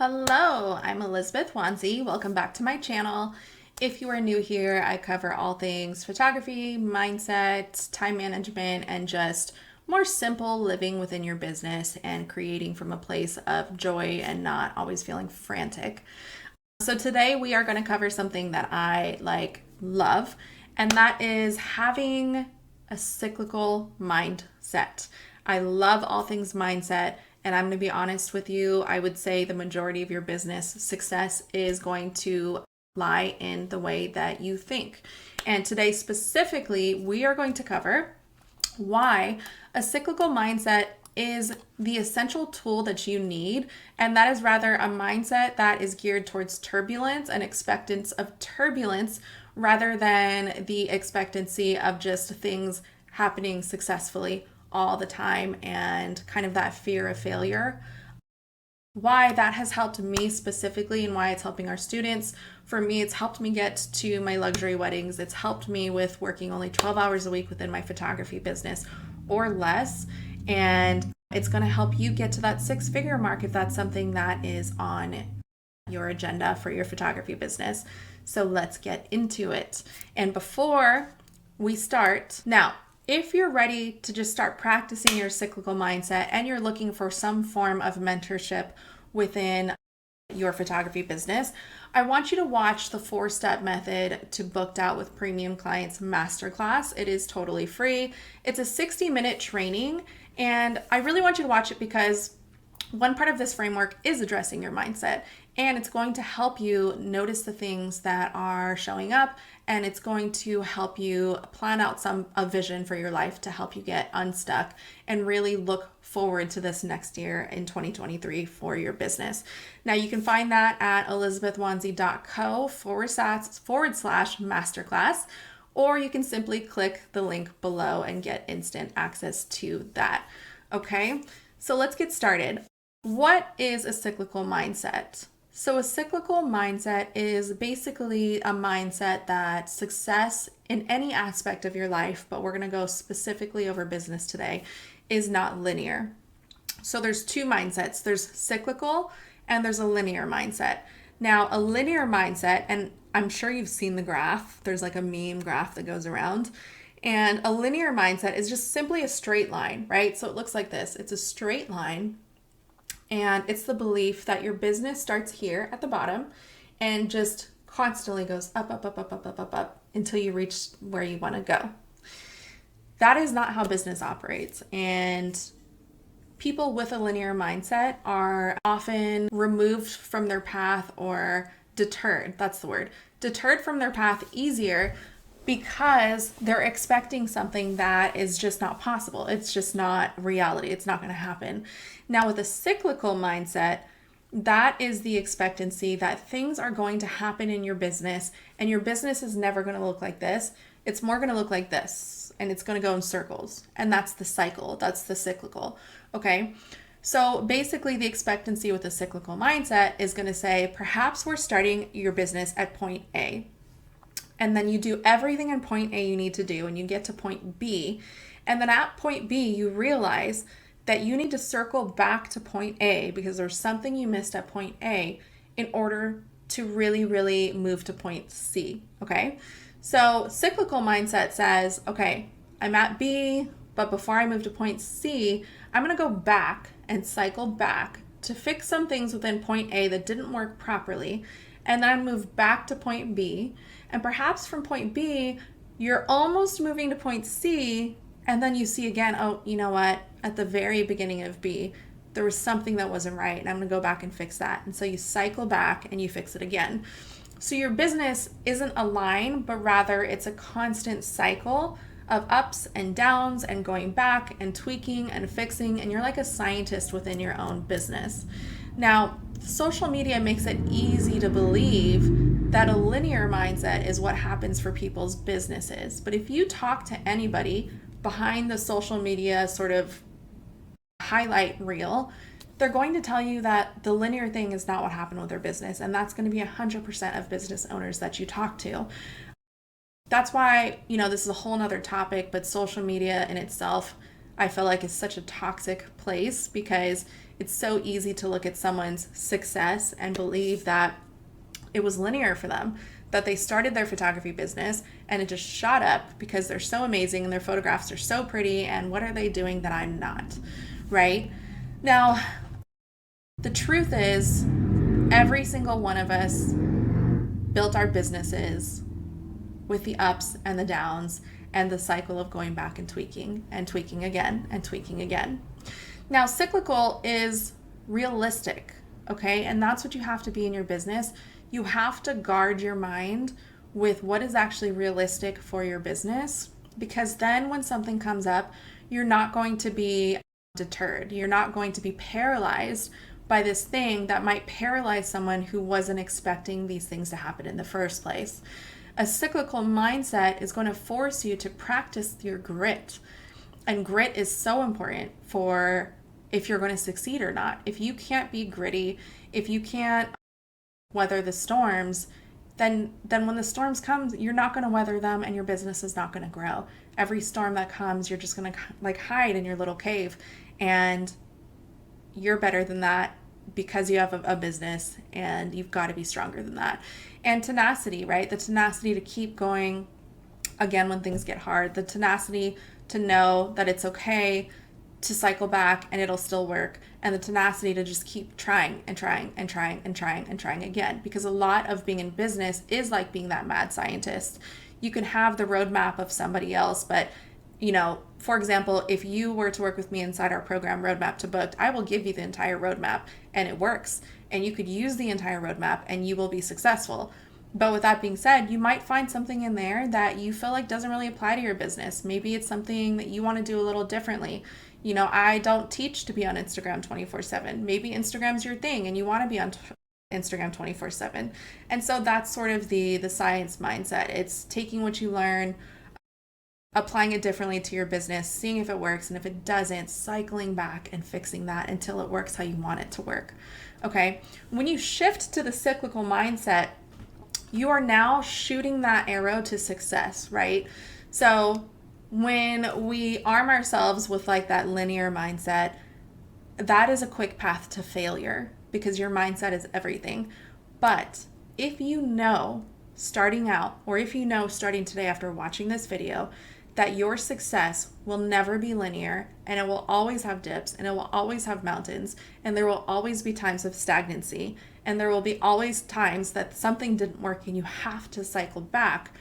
Hello, I'm Elizabeth Wanzi. Welcome back to my channel. If you are new here, I cover all things photography, mindset, time management, and just more simple living within your business and creating from a place of joy and not always feeling frantic. So today we are going to cover something that I love, and that is having a cyclical mindset. I love all things mindset. And I'm going to be honest with you, I would say the majority of your business success is going to lie in the way that you think. And today specifically, we are going to cover why a cyclical mindset is the essential tool that you need. And that is rather a mindset that is geared towards turbulence and expectance of turbulence rather than the expectancy of just things happening successfully all the time and kind of that fear of failure. Why that has helped me specifically and why it's helping our students. For me, it's helped me get to my luxury weddings. It's helped me with working only 12 hours a week within my photography business or less. And it's going to help you get to that six-figure mark if that's something that is on your agenda for your photography business. So let's get into it. And before we start, now, if you're ready to just start practicing your cyclical mindset and you're looking for some form of mentorship within your photography business, I want you to watch the 4-step method to booked out with premium clients masterclass. It is totally free. It's a 60-minute training, and I really want you to watch it because one part of this framework is addressing your mindset, and it's going to help you notice the things that are showing up, and it's going to help you plan out a vision for your life to help you get unstuck and really look forward to this next year in 2023 for your business. Now you can find that at elizabethwanzi.co/masterclass, or you can simply click the link below and get instant access to that. Okay, so let's get started. What is a cyclical mindset? So a cyclical mindset is basically a mindset that success in any aspect of your life, but we're going to go specifically over business today, is not linear. So there's two mindsets. There's cyclical and there's a linear mindset. Now, a linear mindset, and I'm sure you've seen the graph, there's like a meme graph that goes around, and a linear mindset is just simply a straight line, right? So it looks like this. It's a straight line. And it's the belief that your business starts here at the bottom and just constantly goes up, up, up, up, up, up, up, up until you reach where you want to go. That is not how business operates. And people with a linear mindset are often removed from their path or deterred. That's the word. Deterred from their path easier because they're expecting something that is just not possible. It's just not reality. It's not going to happen. Now, with a cyclical mindset, that is the expectancy that things are going to happen in your business, and your business is never going to look like this. It's more going to look like this, and it's going to go in circles. And that's the cycle. That's the cyclical. Okay. So basically, the expectancy with a cyclical mindset is going to say, perhaps we're starting your business at point A. And then you do everything in point A you need to do, and you get to point B. And then at point B, you realize that you need to circle back to point A because there's something you missed at point A in order to really, really move to point C. Okay. So cyclical mindset says, okay, I'm at B, but before I move to point C, I'm going to go back and cycle back to fix some things within point A that didn't work properly. And then I move back to point B. And perhaps from point B, you're almost moving to point C. And then you see again, oh, you know what? At the very beginning of B, there was something that wasn't right. And I'm going to go back and fix that. And so you cycle back and you fix it again. So your business isn't a line, but rather it's a constant cycle of ups and downs and going back and tweaking and fixing. And you're like a scientist within your own business. Now, social media makes it easy to believe that a linear mindset is what happens for people's businesses. But if you talk to anybody behind the social media sort of highlight reel, they're going to tell you that the linear thing is not what happened with their business. And that's going to be 100% of business owners that you talk to. That's why, this is a whole nother topic, but social media in itself, I feel like is such a toxic place because it's so easy to look at someone's success and believe that it was linear for them, that they started their photography business and it just shot up because they're so amazing and their photographs are so pretty, and what are they doing that I'm not, right? Now, the truth is, every single one of us built our businesses with the ups and the downs and the cycle of going back and tweaking again and tweaking again. Now, cyclical is realistic, okay? And that's what you have to be in your business. You have to guard your mind with what is actually realistic for your business, because then when something comes up, you're not going to be deterred. You're not going to be paralyzed by this thing that might paralyze someone who wasn't expecting these things to happen in the first place. A cyclical mindset is going to force you to practice your grit. And grit is so important for if you're going to succeed or not. If you can't be gritty, if you can't weather the storms, then when the storms come, you're not going to weather them and your business is not going to grow. Every storm that comes, you're just going to like hide in your little cave, and you're better than that because you have a business, and you've got to be stronger than that. And tenacity, right? The tenacity to keep going again when things get hard, the tenacity to know that it's okay to cycle back and it'll still work, and the tenacity to just keep trying and trying and trying and trying and trying again, because a lot of being in business is like being that mad scientist. You can have the roadmap of somebody else, but for example, if you were to work with me inside our program Roadmap to Booked, I will give you the entire roadmap and it works, and you could use the entire roadmap and you will be successful. But with that being said, you might find something in there that you feel like doesn't really apply to your business. Maybe it's something that you want to do a little differently. I don't teach to be on Instagram 24/7. Maybe Instagram's your thing and you want to be on Instagram 24/7. And so that's sort of the science mindset. It's taking what you learn, applying it differently to your business, seeing if it works, and if it doesn't, cycling back and fixing that until it works how you want it to work. Okay? When you shift to the cyclical mindset, you are now shooting that arrow to success, right? So when we arm ourselves with like that linear mindset, that is a quick path to failure because your mindset is everything. But if you know starting out, or if you know starting today after watching this video, that your success will never be linear, and it will always have dips, and it will always have mountains, and there will always be times of stagnancy, and there will be always times that something didn't work and you have to cycle back.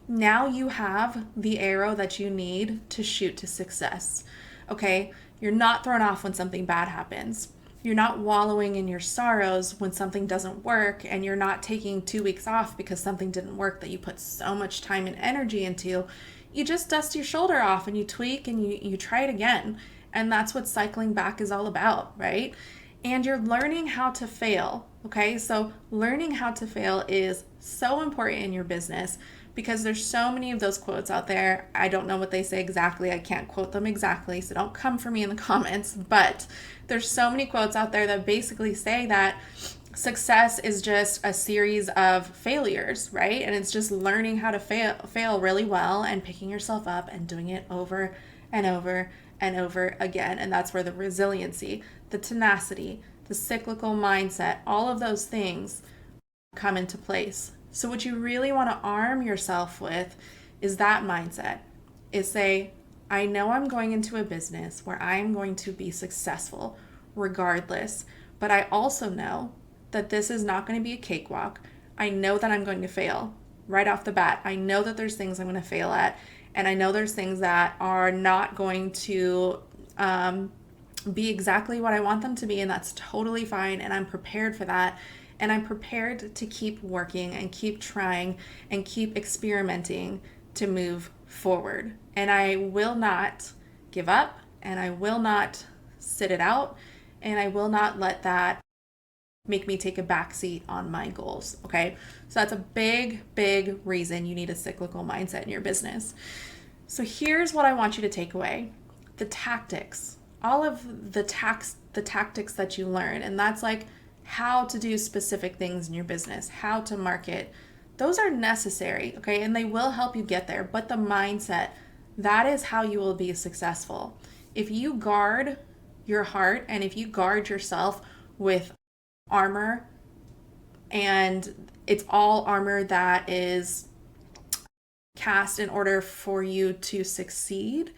Now you have the arrow that you need to shoot to success. Okay? You're not thrown off when something bad happens. You're not wallowing in your sorrows when something doesn't work, and you're not taking 2 weeks off because something didn't work that you put so much time and energy into. You just dust your shoulder off and you tweak and you try it again. And that's what cycling back is all about, right? And you're learning how to fail, okay? So learning how to fail is so important in your business because there's so many of those quotes out there. I don't know what they say exactly. I can't quote them exactly, so don't come for me in the comments. But there's so many quotes out there that basically say that success is just a series of failures, right? And it's just learning how to fail really well and picking yourself up and doing it over and over and over again. And that's where the resiliency, the tenacity, the cyclical mindset, all of those things come into place. So what you really want to arm yourself with is that mindset. Is say, I know I'm going into a business where I'm going to be successful regardless, but I also know that this is not going to be a cakewalk. I know that I'm going to fail right off the bat. I know that there's things I'm going to fail at, and I know there's things that are not going to be exactly what I want them to be, and that's totally fine, and I'm prepared for that, and I'm prepared to keep working and keep trying and keep experimenting to move forward. And I will not give up, and I will not sit it out, and I will not let that make me take a backseat on my goals, okay? So that's a big, big reason you need a cyclical mindset in your business. So here's what I want you to take away. The tactics, all of the tactics that you learn, and that's like how to do specific things in your business, how to market. Those are necessary, okay? And they will help you get there, but the mindset, that is how you will be successful. If you guard your heart and if you guard yourself with armor, and it's all armor that is cast in order for you to succeed,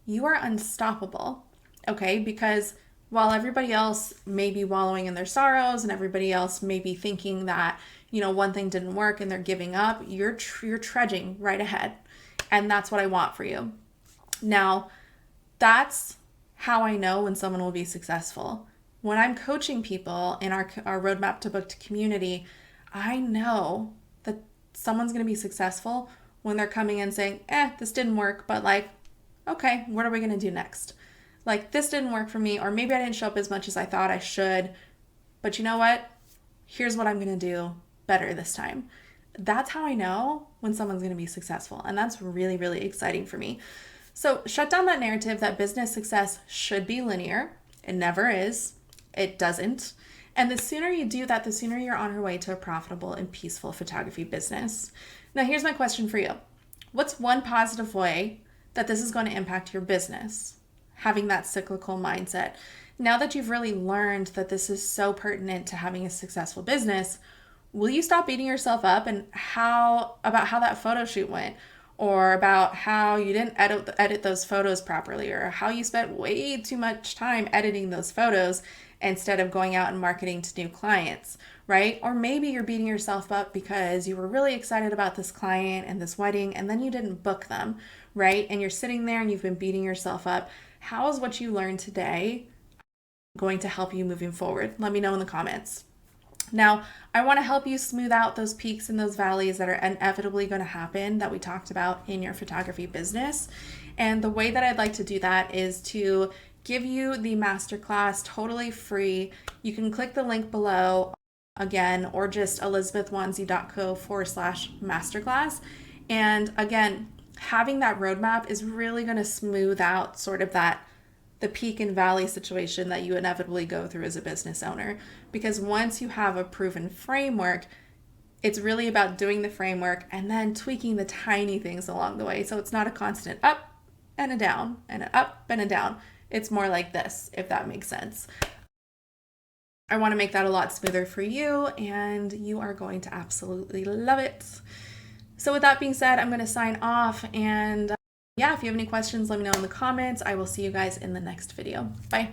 you are unstoppable. Okay? Because while everybody else may be wallowing in their sorrows and everybody else may be thinking that, one thing didn't work and they're giving up, you're trudging right ahead. And that's what I want for you. Now, that's how I know when someone will be successful. When I'm coaching people in our Roadmap to Booked community, I know that someone's going to be successful when they're coming in saying, this didn't work, but okay, what are we going to do next? This didn't work for me, or maybe I didn't show up as much as I thought I should, but you know what? Here's what I'm going to do better this time. That's how I know when someone's going to be successful. And that's really, really exciting for me. So shut down that narrative that business success should be linear. It never is. It doesn't. And the sooner you do that, the sooner you're on your way to a profitable and peaceful photography business. Now, here's my question for you. What's one positive way that this is going to impact your business? Having that cyclical mindset. Now that you've really learned that this is so pertinent to having a successful business, will you stop beating yourself up and about how that photo shoot went, or about how you didn't edit those photos properly, or how you spent way too much time editing those photos instead of going out and marketing to new clients, right? Or maybe you're beating yourself up because you were really excited about this client and this wedding and then you didn't book them, right? And you're sitting there and you've been beating yourself up. How is what you learned today going to help you moving forward? Let me know in the comments. Now, I want to help you smooth out those peaks and those valleys that are inevitably going to happen that we talked about in your photography business. And the way that I'd like to do that is to give you the masterclass totally free. You can click the link below again, or just elizabethwanzi.co/masterclass. And again, having that roadmap is really going to smooth out sort of the peak and valley situation that you inevitably go through as a business owner. Because once you have a proven framework, it's really about doing the framework and then tweaking the tiny things along the way. So it's not a constant up and a down and an up and a down. It's more like this, if that makes sense. I want to make that a lot smoother for you, and you are going to absolutely love it. So with that being said, I'm going to sign off, and if you have any questions, let me know in the comments. I will see you guys in the next video. Bye.